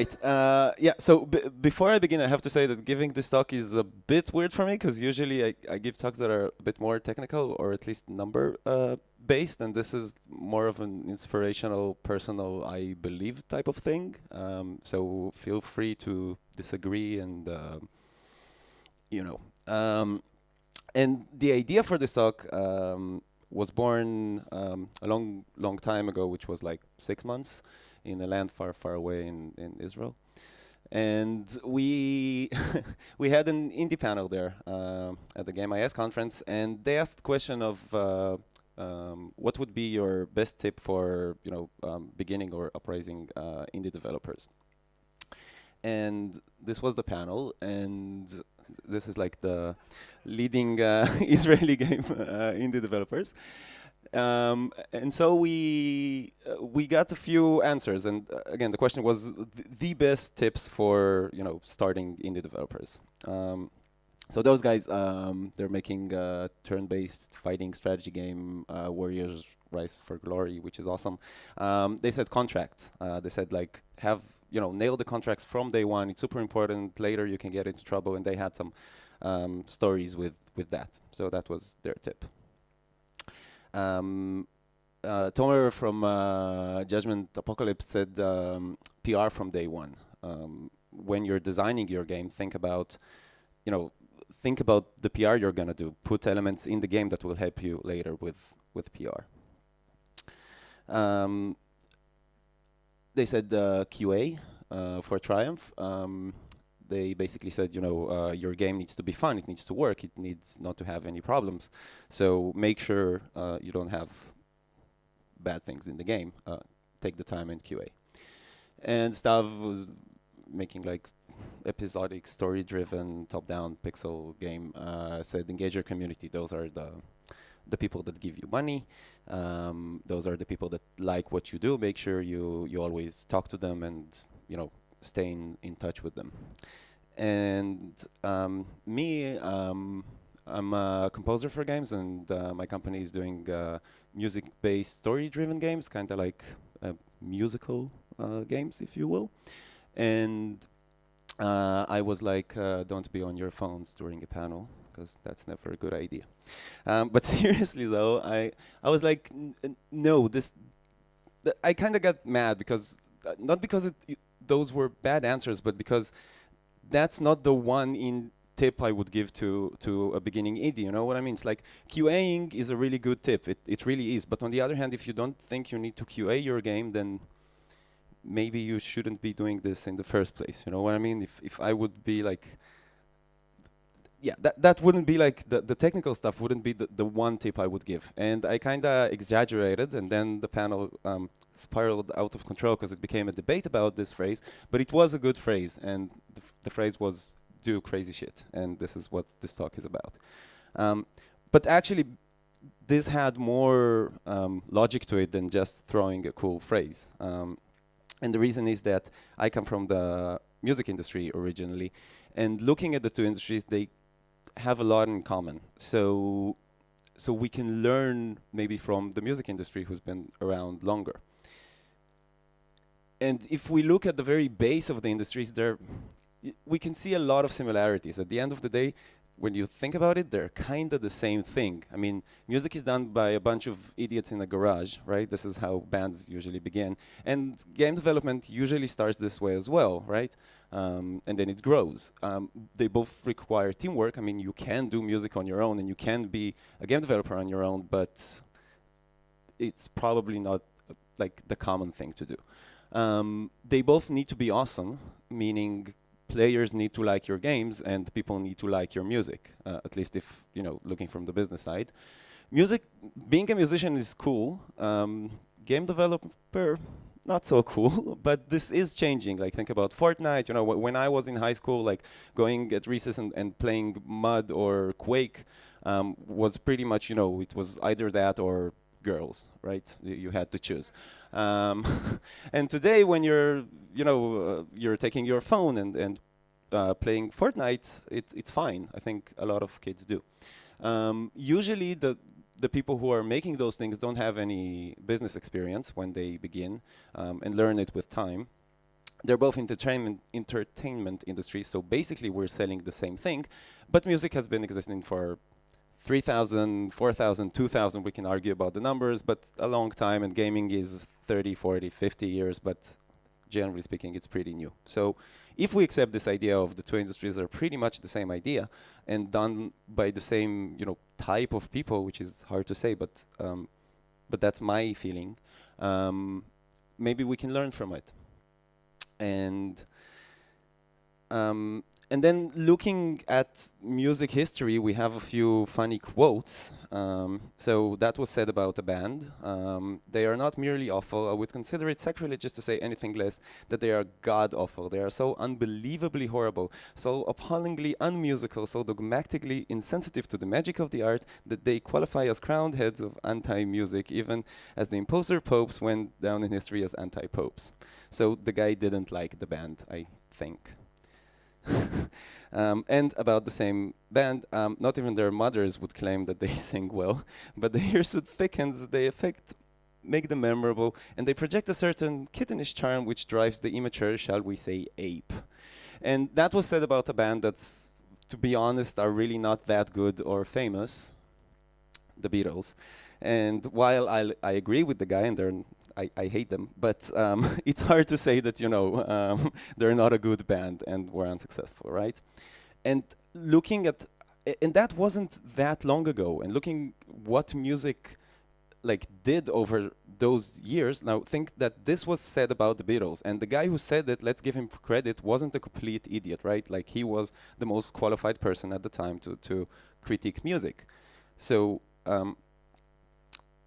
right. Yeah. So before I begin, I have to say that giving this talk is a bit weird for me because usually I give talks that are a bit more technical or at least number based, and this is more of an inspirational, personal, I believe type of thing. So feel free to disagree and you know. And the idea for this talk was born a long time ago, which was like 6 months in a land far, far away in Israel. And we we had an indie panel there at the GameIS conference, and they asked the question of what would be your best tip for beginning or uprising indie developers. And this was the panel, and this is like the leading Israeli game indie developers. And so we got a few answers, and again, the question was the best tips for starting indie developers. So those guys, they're making a turn-based fighting strategy game, Warriors Rise for Glory, which is awesome. They said contracts. They said like nail the contracts from day one. It's super important. Later you can get into trouble, and they had some stories with that. So that was their tip. Tomer from Judgment Apocalypse said PR from day one. When you're designing your game, think about the PR you're gonna do. Put elements in the game that will help you later with PR. They said QA for Triumph. They basically said, your game needs to be fun, it needs to work, it needs not to have any problems. So make sure you don't have bad things in the game. Take the time and QA. And Stav was making like episodic, story-driven, top-down pixel game. Said engage your community. Those are the people that give you money. Those are the people that like what you do. Make sure you always talk to them and stay in touch with them. And me, I'm a composer for games, and my company is doing music-based, story-driven games, kind of like musical games, if you will. And I was like, don't be on your phones during a panel, because that's never a good idea. But seriously, though, I was like, no, I kind of got mad because, not because those were bad answers, but because that's not the one tip I would give to a beginning indie. You know what I mean? It's like QAing is a really good tip. It really is. But on the other hand, if you don't think you need to QA your game, then maybe you shouldn't be doing this in the first place. You know what I mean? If I would be like, yeah, that wouldn't be like, the technical stuff wouldn't be the one tip I would give. And I kind of exaggerated, and then the panel spiraled out of control because it became a debate about this phrase. But it was a good phrase, and the phrase was, do crazy shit. And this is what this talk is about. But actually, this had more logic to it than just throwing a cool phrase. And the reason is that I come from the music industry originally, and looking at the two industries, they have a lot in common. So we can learn maybe from the music industry, who's been around longer. And if we look at the very base of the industries, we can see a lot of similarities. At the end of the day, when you think about it, they're kind of the same thing. I mean, music is done by a bunch of idiots in a garage, right? This is how bands usually begin. And game development usually starts this way as well, right? And then it grows. They both require teamwork. I mean, you can do music on your own, and you can be a game developer on your own, but it's probably not like the common thing to do. They both need to be awesome, meaning players need to like your games, and people need to like your music, at least if, looking from the business side. Being a musician is cool. Game developer, not so cool, but this is changing. Like, think about Fortnite. When I was in high school, like going at recess and playing Mud or Quake was pretty much, it was either that or girls, right? You had to choose. And today, when you're taking your phone and playing Fortnite, it's fine. I think a lot of kids do. Usually, the people who are making those things don't have any business experience when they begin and learn it with time. they're both entertainment industries, so basically we're selling the same thing, but music has been existing for 3,000, 4,000, 2,000, we can argue about the numbers, but a long time, and gaming is 30, 40, 50 years, but generally speaking, it's pretty new. So if we accept this idea of the two industries are pretty much the same idea and done by the same, type of people, which is hard to say, but that's my feeling, maybe we can learn from it. And and then looking at music history, we have a few funny quotes. So that was said about a band. They are not merely awful. I would consider it sacrilegious to say anything less, that they are god-awful. They are so unbelievably horrible, so appallingly unmusical, so dogmatically insensitive to the magic of the art that they qualify as crowned heads of anti-music, even as the imposter popes went down in history as anti-popes. So the guy didn't like the band, I think. And about the same band, not even their mothers would claim that they sing well, but the hirsute thickens, they make them memorable, and they project a certain kittenish charm which drives the immature, shall we say, ape. And that was said about a band that's, to be honest, are really not that good or famous, the Beatles. And while I agree with the guy, and I hate them, but it's hard to say that, they're not a good band and were unsuccessful, right? And looking at, and that wasn't that long ago, and looking what music did over those years, now think that this was said about the Beatles, and the guy who said it, let's give him credit, wasn't a complete idiot, right? Like, he was the most qualified person at the time to critique music. So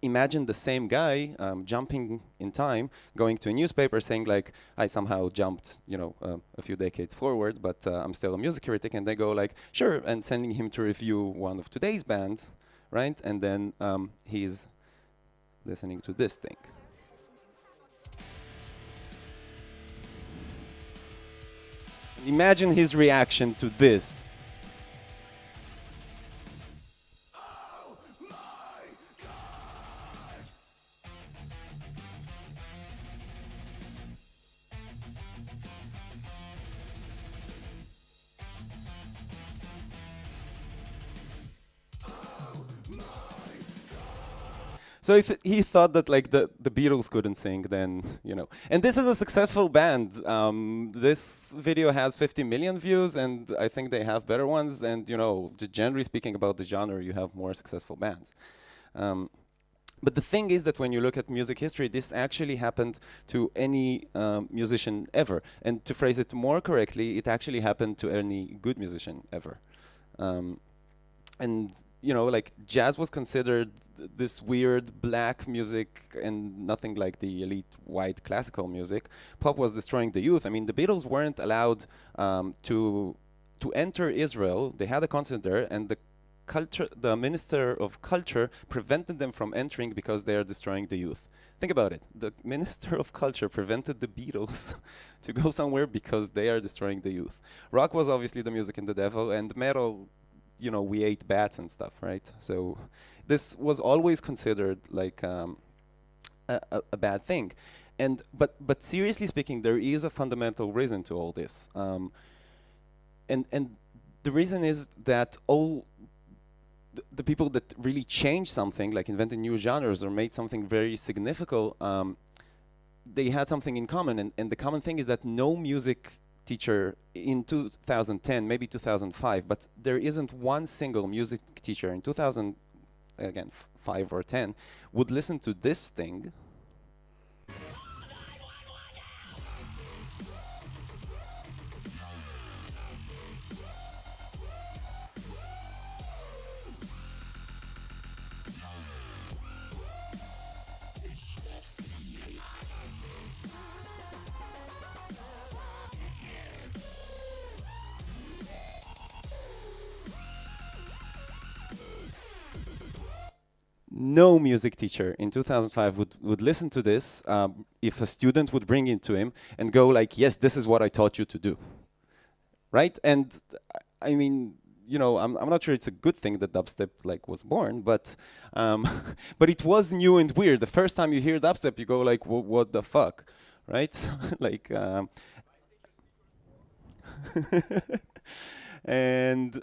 imagine the same guy jumping in time, going to a newspaper saying like, I somehow jumped, a few decades forward, but I'm still a music critic, and they go like, sure, and sending him to review one of today's bands, right? And then he's listening to this thing. Imagine his reaction to this. So if he thought that the Beatles couldn't sing, then And this is a successful band. This video has 50 million views, and I think they have better ones. And generally speaking about the genre, you have more successful bands. But the thing is that when you look at music history, this actually happened to any musician ever. And to phrase it more correctly, it actually happened to any good musician ever. And jazz was considered this weird black music and nothing like the elite white classical music. Pop was destroying the youth. I mean, the Beatles weren't allowed to enter Israel. They had a concert there, and the Minister of Culture prevented them from entering because they are destroying the youth. Think about it. The Minister of Culture prevented the Beatles to go somewhere because they are destroying the youth. Rock was obviously the music and the devil, and metal, we ate bats and stuff, right? So this was always considered like a bad thing. And but seriously speaking, there is a fundamental reason to all this. And the reason is that all the people that really changed something, like invented new genres or made something very significant, they had something in common. And the common thing is that no music teacher in 2010, maybe 2005, but there isn't one single music teacher in 2000, again, 5 or 10, would listen to this thing. No music teacher in 2005 would listen to this if a student would bring it to him and go like, yes, this is what I taught you to do, right? And I mean, I'm not sure it's a good thing that dubstep was born, but but it was new and weird. The first time you hear dubstep, you go like, what the fuck, right? and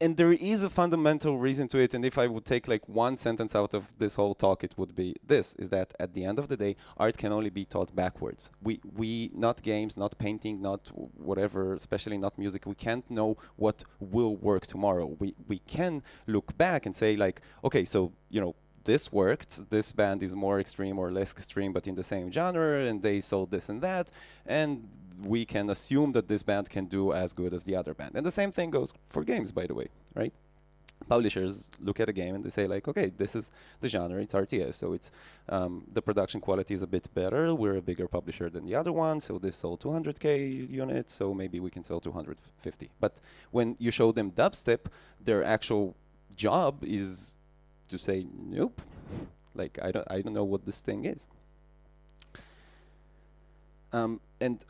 and there is a fundamental reason to it. And if I would take like one sentence out of this whole talk, it would be this: is that at the end of the day, art can only be taught backwards. We not games, not painting, not whatever, especially not music. We can't know what will work tomorrow. We can look back and say like, okay, so this worked. This band is more extreme or less extreme, but in the same genre, and they sold this and that, and we can assume that this band can do as good as the other band. And the same thing goes for games, by the way, right? Publishers look at a game and they say like, okay, this is the genre, it's RTS, so it's the production quality is a bit better. We're a bigger publisher than the other one, so this sold 200K units, so maybe we can sell 250. But when you show them dubstep, their actual job is to say, nope, like I don't know what this thing is. And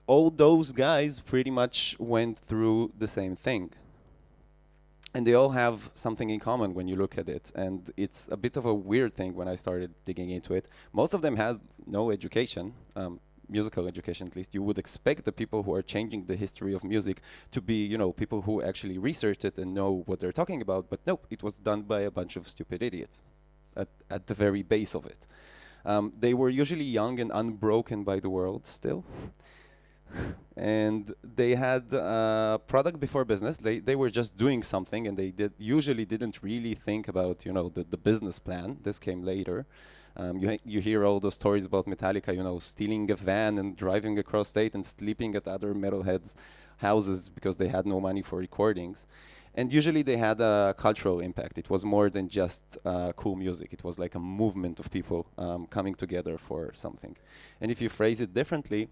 all those guys pretty much went through the same thing. And they all have something in common when you look at it. And it's a bit of a weird thing when I started digging into it. Most of them has no education, musical education at least. You would expect the people who are changing the history of music to be, people who actually researched it and know what they're talking about. But nope, it was done by a bunch of stupid idiots at the very base of it. They were usually young and unbroken by the world still. And they had product before business. They were just doing something, and they usually didn't really think about the business plan. This came later. You hear all those stories about Metallica, stealing a van and driving across state and sleeping at other metalheads' houses because they had no money for recordings. And usually they had a cultural impact. It was more than just cool music. It was like a movement of people coming together for something. And if you phrase it differently,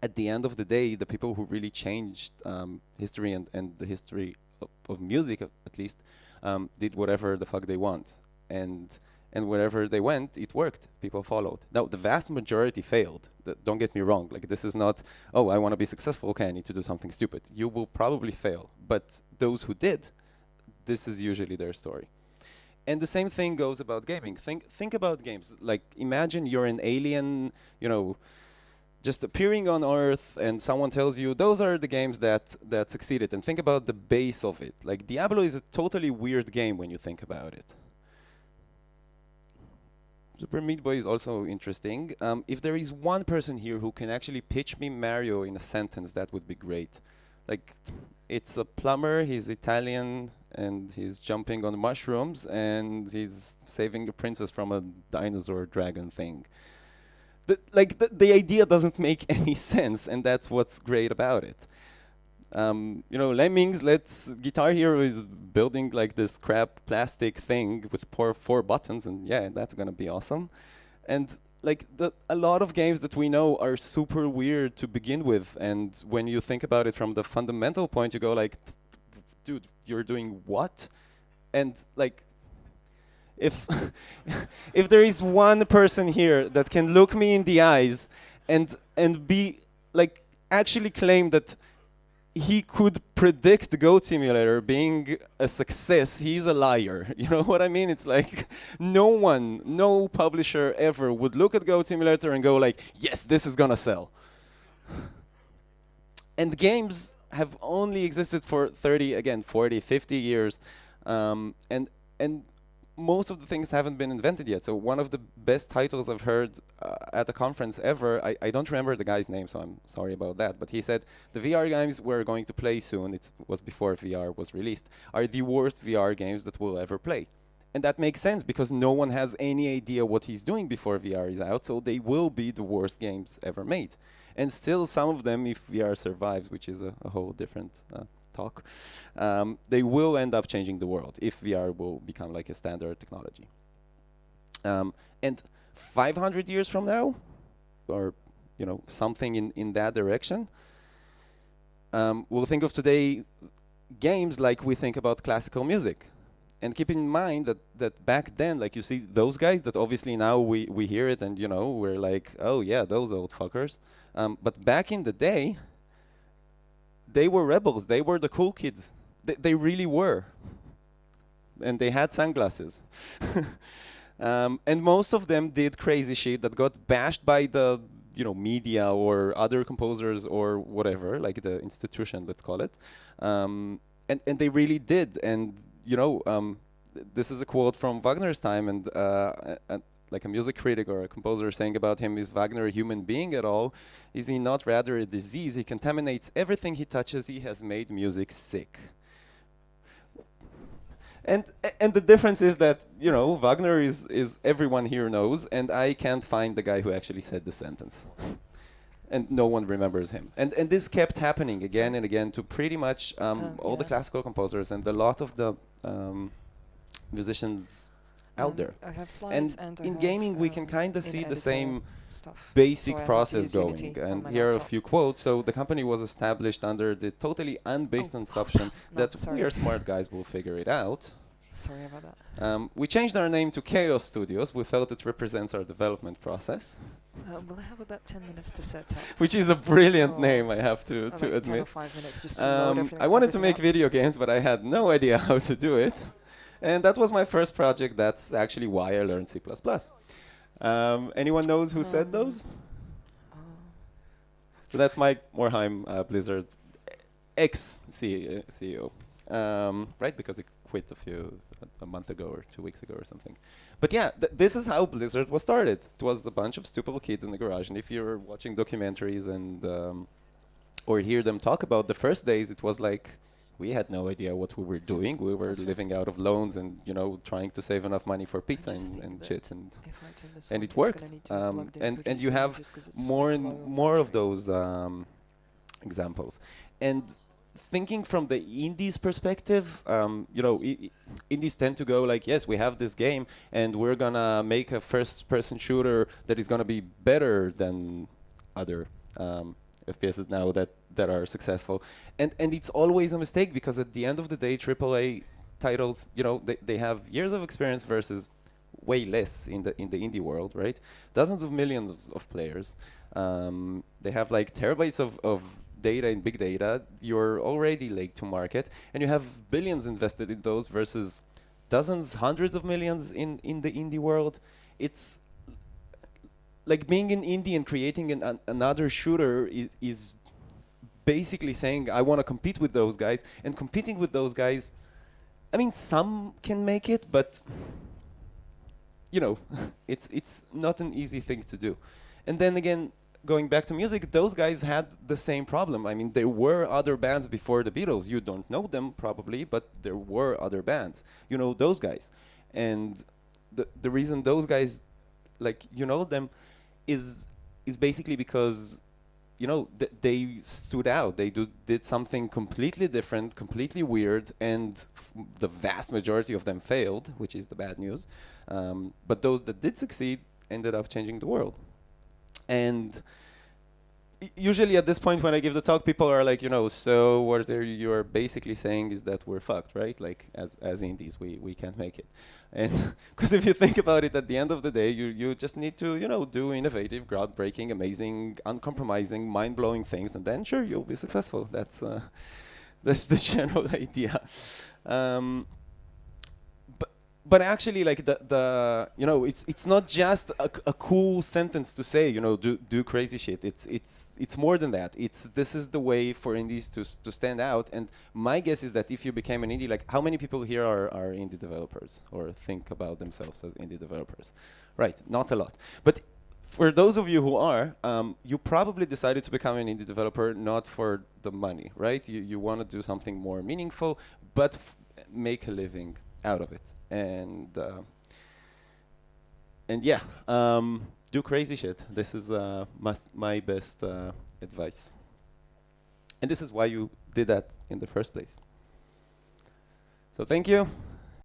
at the end of the day, the people who really changed history and the history of music, at least, did whatever the fuck they want. And wherever they went, it worked. People followed. Now, the vast majority failed. Don't get me wrong. Like, this is not, oh, I want to be successful. Okay, I need to do something stupid. You will probably fail. But those who did, this is usually their story. And the same thing goes about gaming. Think about games. Like, imagine you're an alien, just appearing on Earth, and someone tells you those are the games that succeeded. And think about the base of it. Like, Diablo is a totally weird game when you think about it. Super Meat Boy is also interesting. If there is one person here who can actually pitch me Mario in a sentence, that would be great. Like, it's a plumber, he's Italian, and he's jumping on mushrooms, and he's saving a princess from a dinosaur dragon thing. The idea doesn't make any sense, and that's what's great about it. Lemmings, Guitar Hero is building like this crap plastic thing with four buttons, and yeah, that's gonna be awesome. And like a lot of games that we know are super weird to begin with, and when you think about it from the fundamental point, you go like, dude, you're doing what? And like, if if there is one person here that can look me in the eyes and be like actually claim that he could predict Goat Simulator being a success, he's a liar. You know what I mean? It's like no publisher ever would look at Goat Simulator and go like, yes, this is gonna sell. And games have only existed for 40, 50 years. And most of the things haven't been invented yet. So one of the best titles I've heard at a conference ever, I don't remember the guy's name, so I'm sorry about that, but he said, the VR games we're going to play soon, it was before VR was released, are the worst VR games that we'll ever play. And that makes sense, because no one has any idea what he's doing before VR is out, so they will be the worst games ever made. And still, some of them, if VR survives, which is a whole different talk, they will end up changing the world if VR will become like a standard technology. And 500 years from now, or something in that direction, we'll think of today games like we think about classical music. And keep in mind that back then, like you see those guys that obviously now we hear it and we're like, oh yeah, those old fuckers. But back in the day, they were rebels. They were the cool kids. They really were. And they had sunglasses. And most of them did crazy shit that got bashed by the media or other composers or whatever, like the institution, let's call it. And they really did. And this is a quote from Wagner's time, and like a music critic or a composer saying about him, is Wagner a human being at all? Is he not rather a disease? He contaminates everything he touches. He has made music sick. And the difference is that, Wagner is everyone here knows, and I can't find the guy who actually said the sentence. And no one remembers him. And this kept happening again and again to pretty much all the classical composers and a lot of the musicians out there. I have slides and in gaming, we can kind of see the same stuff. basic So process going. And here are a laptop. few quotes. So the company was established under the totally unbased assumption that we are smart guys will figure it out. Sorry about that. We changed our name to Chaos Studios. We felt it represents our development process. We'll have about 10 minutes to set up. Which is a brilliant name, I have to Like 10 or admit. 5 minutes just to load everything. I wanted to make everything video games, but I had no idea how to do it. And that was my first project. That's actually why I learned C++. Anyone knows who said those? So that's Mike Morheim, Blizzard's ex-CEO. Right, because he quit a month ago or 2 weeks ago or something. But yeah, this is how Blizzard was started. It was a bunch of stupid kids in the garage. And if you're watching documentaries and or hear them talk about the first days, it was like we had no idea what we were doing. We were living out of loans and trying to save enough money for pizza and shit. And it worked. And you have more and more of those examples. And thinking from the indies perspective, indies tend to go like, yes, we have this game and we're gonna make a first-person shooter that is gonna be better than other FPSs now that are successful. And it's always a mistake because at the end of the day, AAA titles, they have years of experience versus way less in the indie world, right? Dozens of millions of players. They have like terabytes of data and big data. You're already late to market, and you have billions invested in those versus dozens, hundreds of millions in the indie world. It's like being an indie and creating another shooter is basically saying, I want to compete with those guys, and competing with those guys, I mean, some can make it, but it's not an easy thing to do. And then again, going back to music, those guys had the same problem. I mean, there were other bands before the Beatles. You don't know them probably, but there were other bands. You know those guys. And the reason those guys, them, is basically because, they stood out. They did something completely different, completely weird, and the vast majority of them failed, which is the bad news. But those that did succeed ended up changing the world. And usually at this point when I give the talk, people are like, so what you're basically saying is that we're fucked, right? Like as indies, we can't make it. And because if you think about it, at the end of the day, you just need to, do innovative, groundbreaking, amazing, uncompromising, mind-blowing things, and then sure, you'll be successful. That's the general idea. But actually, like it's not just a cool sentence to say, do crazy shit. It's more than that. This is the way for indies to stand out. And my guess is that if you became an indie, like how many people here are indie developers or think about themselves as indie developers? Right, not a lot. But for those of you who are, you probably decided to become an indie developer not for the money, right? You want to do something more meaningful, but make a living out of it. And yeah, do crazy shit. This is my best advice. And this is why you did that in the first place. So thank you.